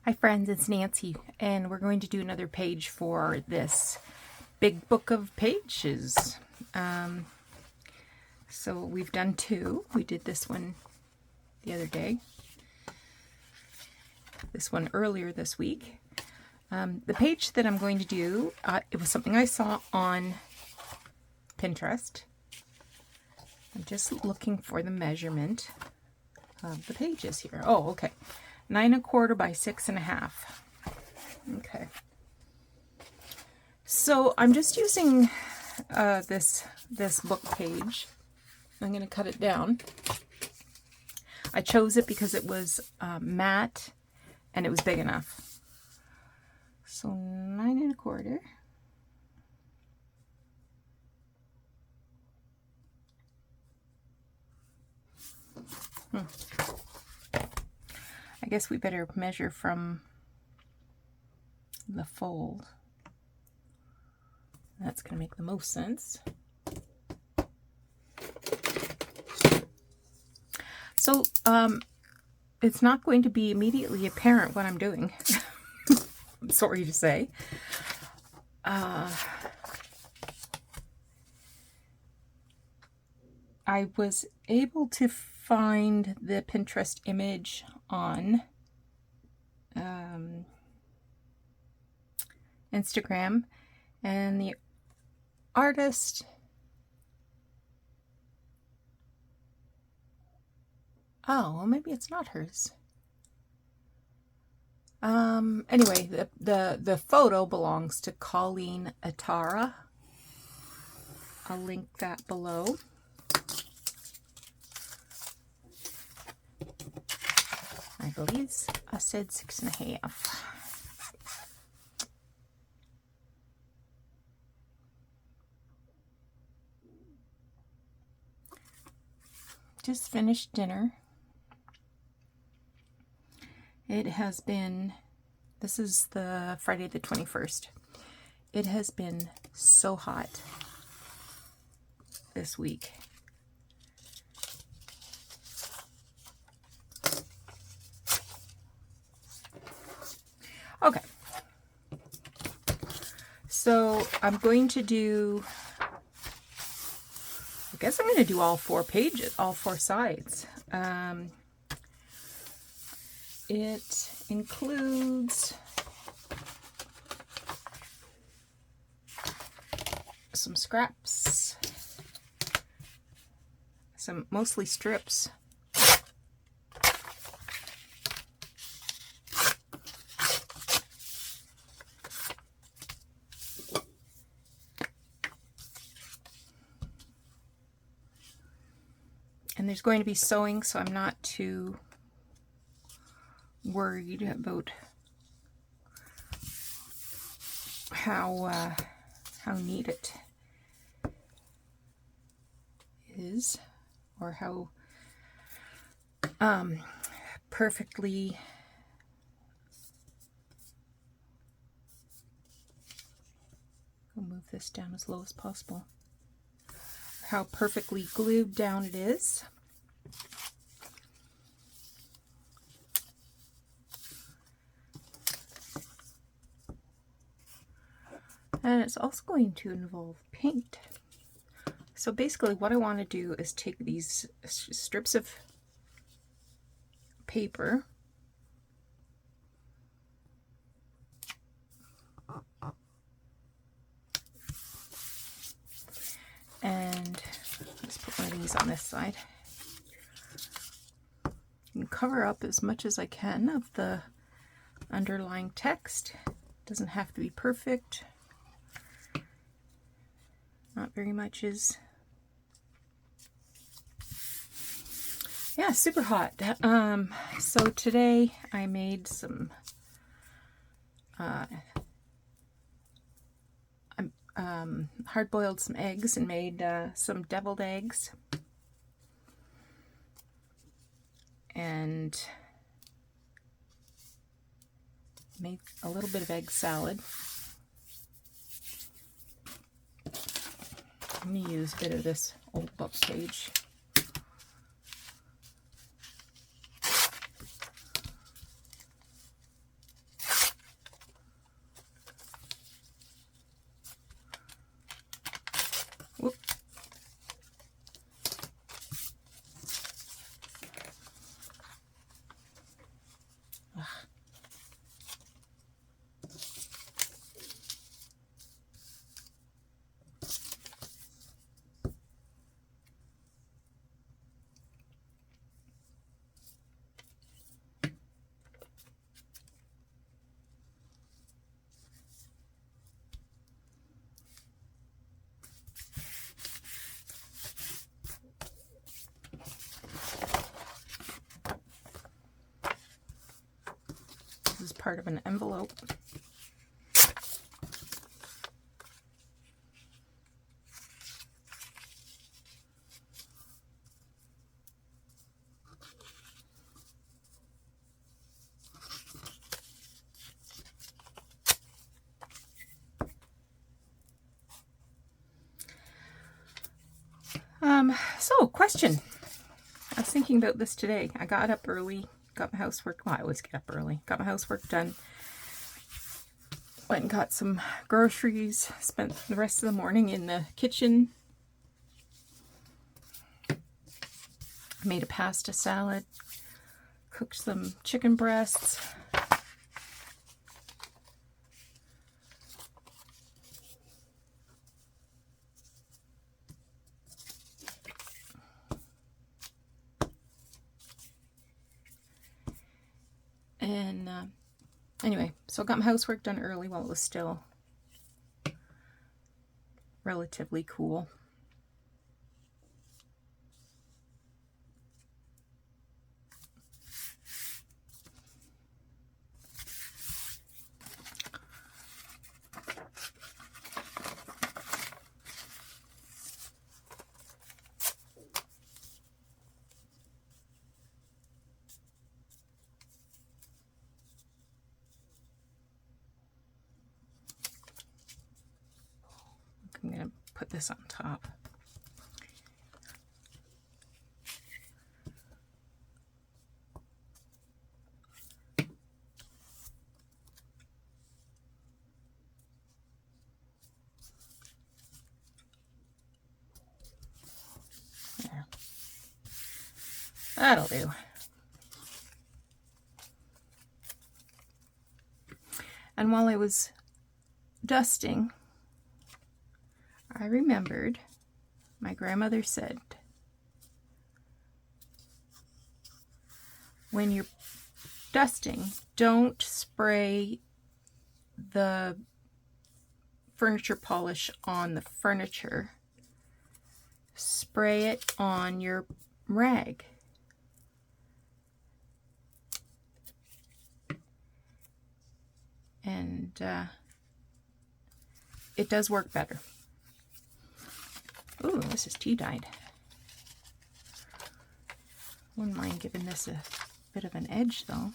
Hi friends, it's Nancy, and we're going to do another page for this big book of pages. So we've done two. We did this one the other day, this one earlier this week. The page that I'm going to do, it was something I saw on Pinterest. I'm just looking for the measurement of the pages here. Oh, okay. 9 1/4 by 6 1/2. Okay. So I'm just using this book page. I'm going to cut it down. I chose it because it was matte and it was big enough. So 9 1/4. I guess we better measure from the fold. That's going to make the most sense. So it's not going to be immediately apparent what I'm doing. I'm sorry to say. I was able to find the Pinterest image on Instagram, and the artist, well, maybe it's not hers. Anyway, the photo belongs to Colleen Atara. I'll link that below. I believe I said 6 1/2. Just finished dinner. It has been, this is the Friday the 21st. It has been so hot this week. Okay. So I'm going to do, I guess I'm going to do all 4 pages, all 4 sides. It includes some scraps, some mostly strips. And there's going to be sewing, so I'm not too worried about how neat it is, or how perfectly I'll move this down as low as possible. How perfectly glued down it is. And it's also going to involve paint. So basically what I want to do is take these strips of paper and let's put one of these on this side and cover up as much as I can of the underlying text. Doesn't have to be perfect. Not very much is. Yeah, super hot. So today I made some hard-boiled some eggs and made some deviled eggs and made a little bit of egg salad. I'm going to use a bit of this old book page. part of an envelope. So question. I was thinking about this today. I got up early, got my housework. Well, I always get up early. Got my housework done. Went and got some groceries. Spent the rest of the morning in the kitchen. Made a pasta salad. Cooked some chicken breasts. And anyway, so I got my housework done early while it was still relatively cool. I'm going to put this on top. There. That'll do. And while I was dusting, I remembered my grandmother said, when you're dusting, don't spray the furniture polish on the furniture. Spray it on your rag. And it does work better. Ooh, this is tea-dyed. Wouldn't mind giving this a bit of an edge, though.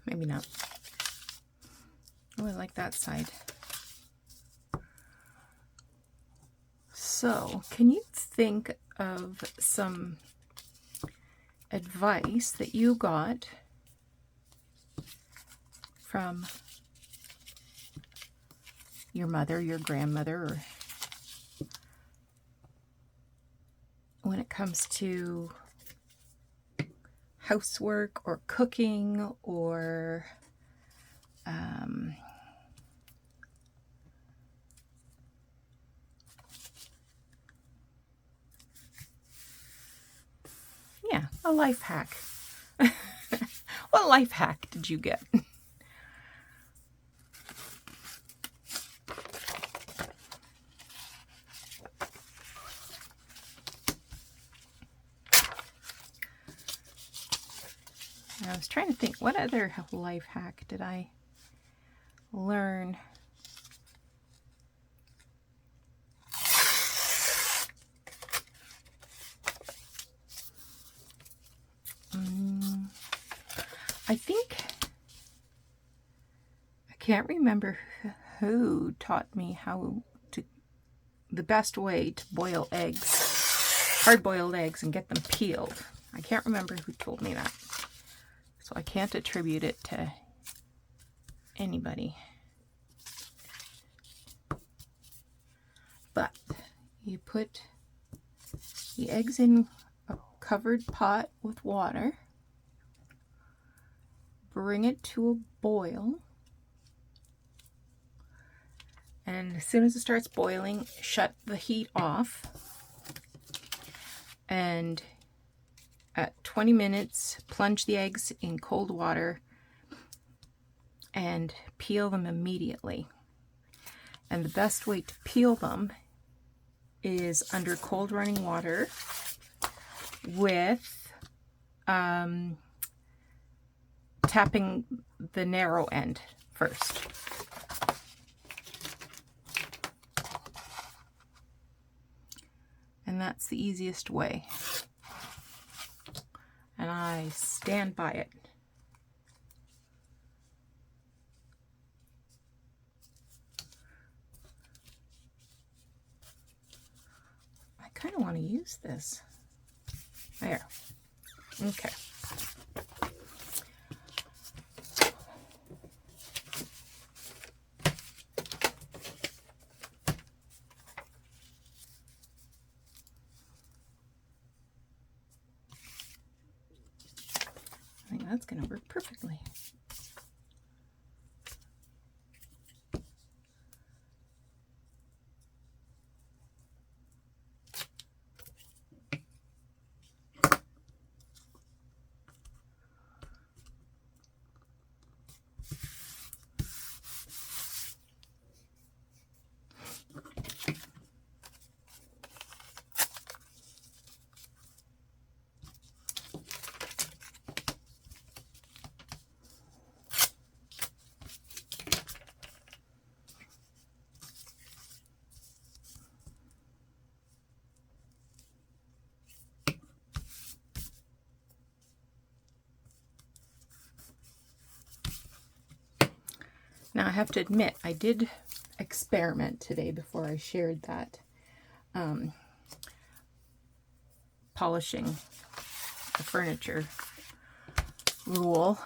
Maybe not. Oh, I like that side. So, can you think of some advice that you got from your mother, your grandmother, or when it comes to housework or cooking or yeah, a life hack. What life hack did you get? I was trying to think, what other life hack did I learn? I think, I can't remember who taught me how to, the best way to boil eggs, hard-boiled eggs, and get them peeled. I can't remember who told me that. So I can't attribute it to anybody. But you put the eggs in a covered pot with water, bring it to a boil, and as soon as it starts boiling, shut the heat off, and at 20 minutes, plunge the eggs in cold water and peel them immediately. And the best way to peel them is under cold running water with tapping the narrow end first. And that's the easiest way. And I stand by it. I kind of want to use this. There. Okay. I think that's going to work perfectly. Now I have to admit, I did experiment today before I shared that polishing the furniture rule.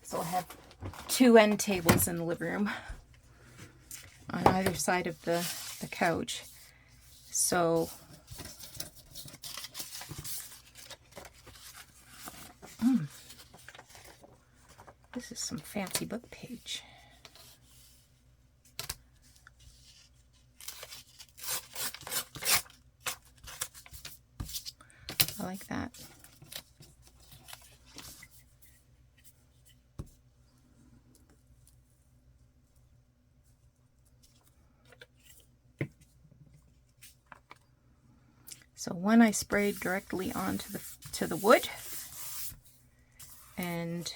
So I have two end tables in the living room on either side of the couch. So this is some fancy book page. I like that. So one I sprayed directly onto the wood, and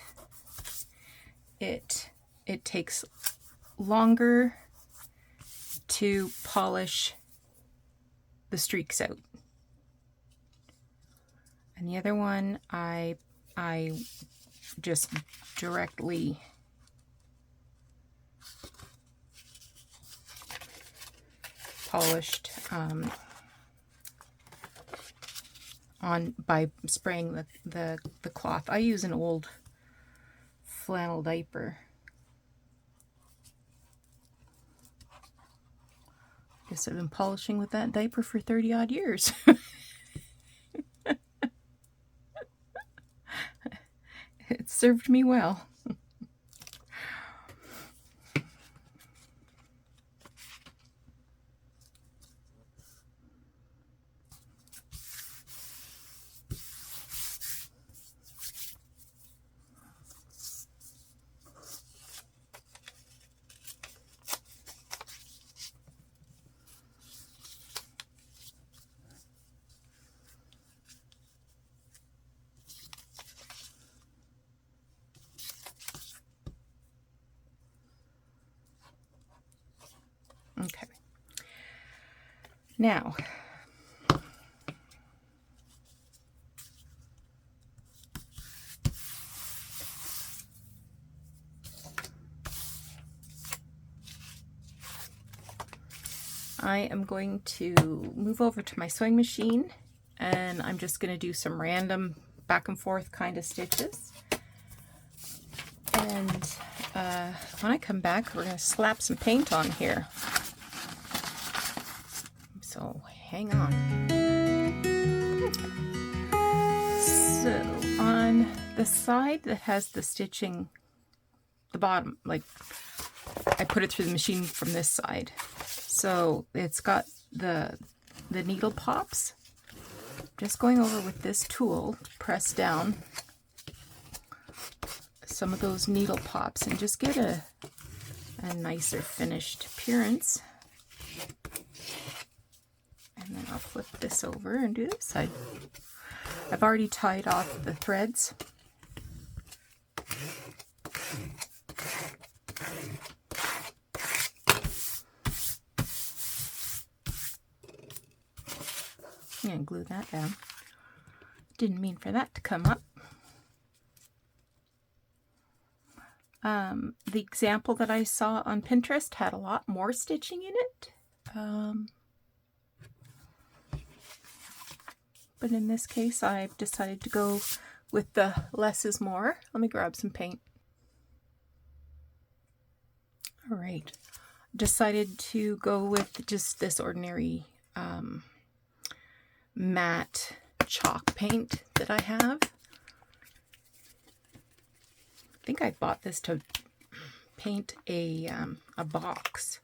it takes longer to polish the streaks out. And the other one I just directly polished on by spraying the cloth. I use an old flannel diaper. I guess I've been polishing with that diaper for 30 odd years. It served me well. Okay. Now, I am going to move over to my sewing machine, and I'm just going to do some random back and forth kind of stitches. And when I come back, we're going to slap some paint on here. So hang on. So on the side that has the stitching, the bottom, like I put it through the machine from this side. So it's got the needle pops. Just going over with this tool to press down some of those needle pops and just get a nicer finished appearance. And then I'll flip this over and do this side. I've already tied off the threads. And glue that down. Didn't mean for that to come up. The example that I saw on Pinterest had a lot more stitching in it. But in this case, I've decided to go with the less is more. Let me grab some paint. All right. Decided to go with just this ordinary matte chalk paint that I have. I think I bought this to paint a box,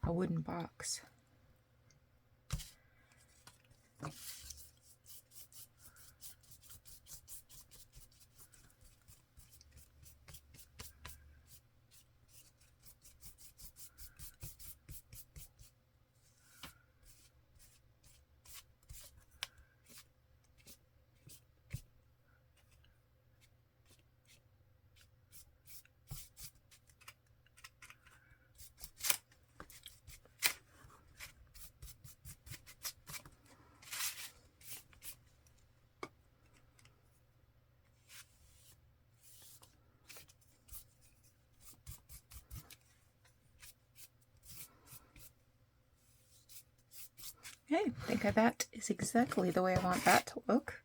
a wooden box. Okay, I think that is exactly the way I want that to look.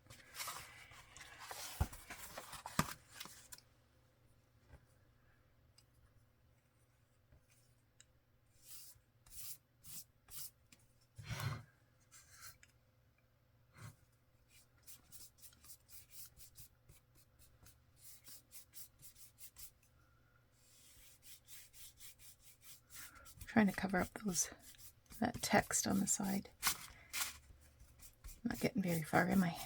Trying to cover up that text on the side. Not getting very far, am I?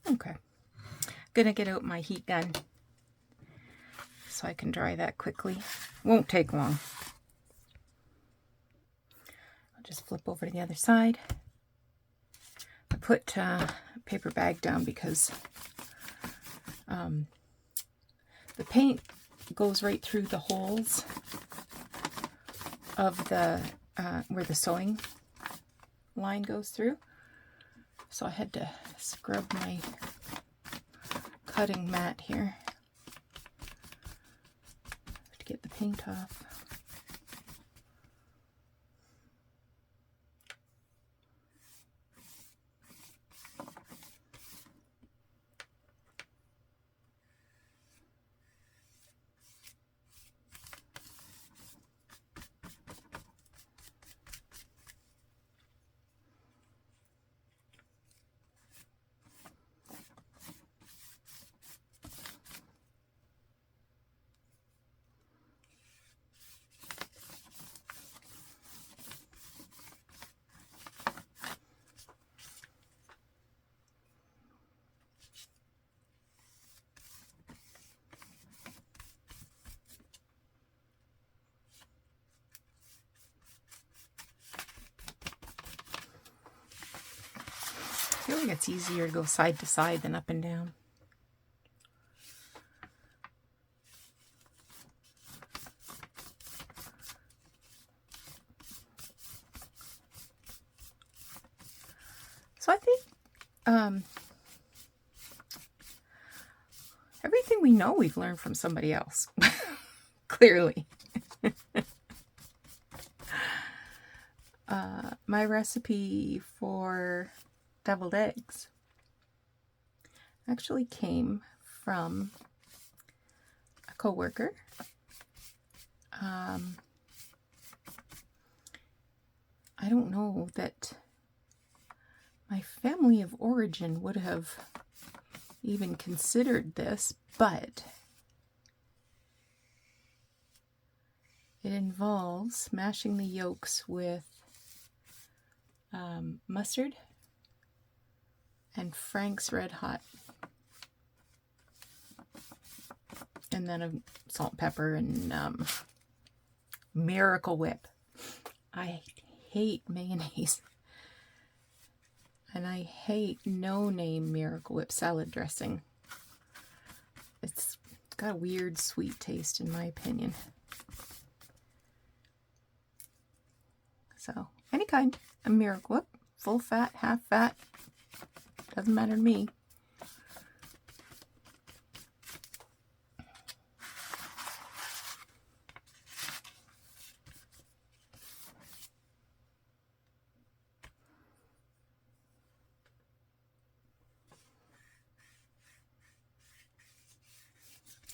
Okay, gonna get out my heat gun so I can dry that quickly. Won't take long. I'll just flip over to the other side. I put a paper bag down because the paint goes right through the holes of the where the sewing line goes through. So I had to scrub my cutting mat here to get the paint off. I feel like it's easier to go side to side than up and down. So I think everything we know we've learned from somebody else, clearly. My recipe for deviled eggs actually came from a coworker. I don't know that my family of origin would have even considered this, but it involves mashing the yolks with mustard and Frank's Red Hot, and then a salt and pepper and Miracle Whip. I hate mayonnaise, and I hate no-name Miracle Whip salad dressing. It's got a weird sweet taste in my opinion. So any kind of Miracle Whip, full fat, half fat, doesn't matter to me.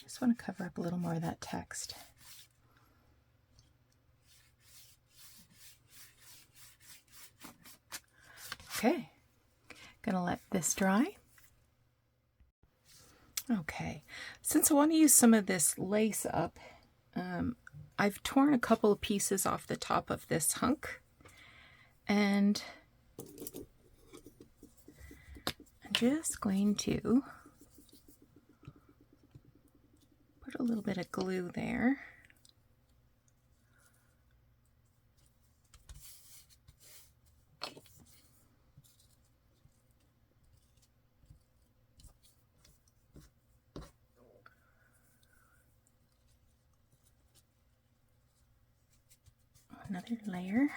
Just want to cover up a little more of that text. Okay, gonna let this dry. Okay, since I want to use some of this lace up, I've torn a couple of pieces off the top of this hunk, and I'm just going to put a little bit of glue there. Another layer.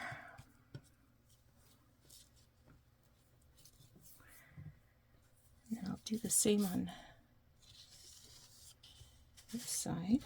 And then I'll do the same on this side.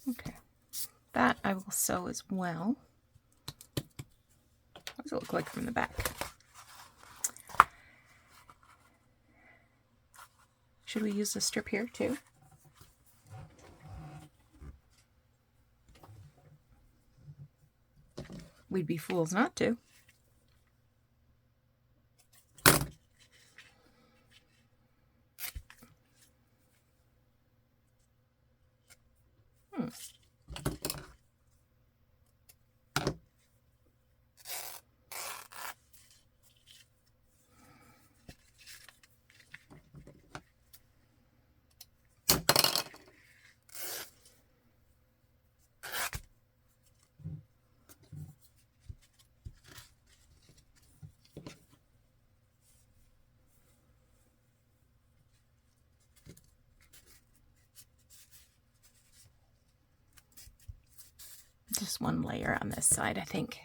Okay, that I will sew as well. What does it look like from the back? Should we use the strip here too? We'd be fools not to. Just one layer on this side, I think.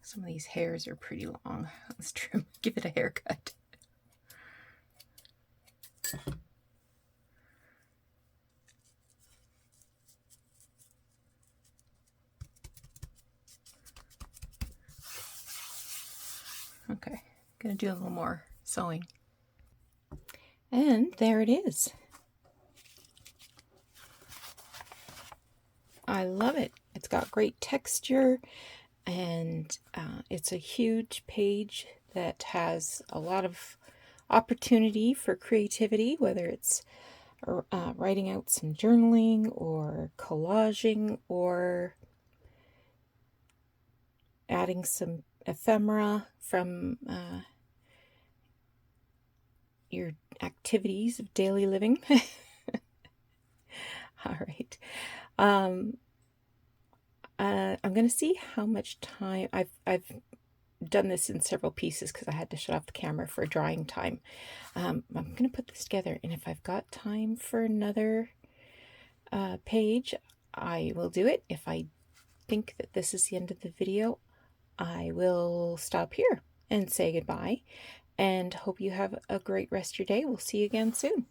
Some of these hairs are pretty long. Let's trim, give it a haircut. Okay, going to do a little more sewing. And there it is. I love it. It's got great texture, and it's a huge page that has a lot of opportunity for creativity, whether it's writing out some journaling or collaging or adding some ephemera from your activities of daily living. All right. I'm going to see how much time I've done this in several pieces because I had to shut off the camera for drying time. I'm going to put this together, and if I've got time for another page, I will do it. If I think that this is the end of the video, I will stop here and say goodbye, and hope you have a great rest of your day. We'll see you again soon.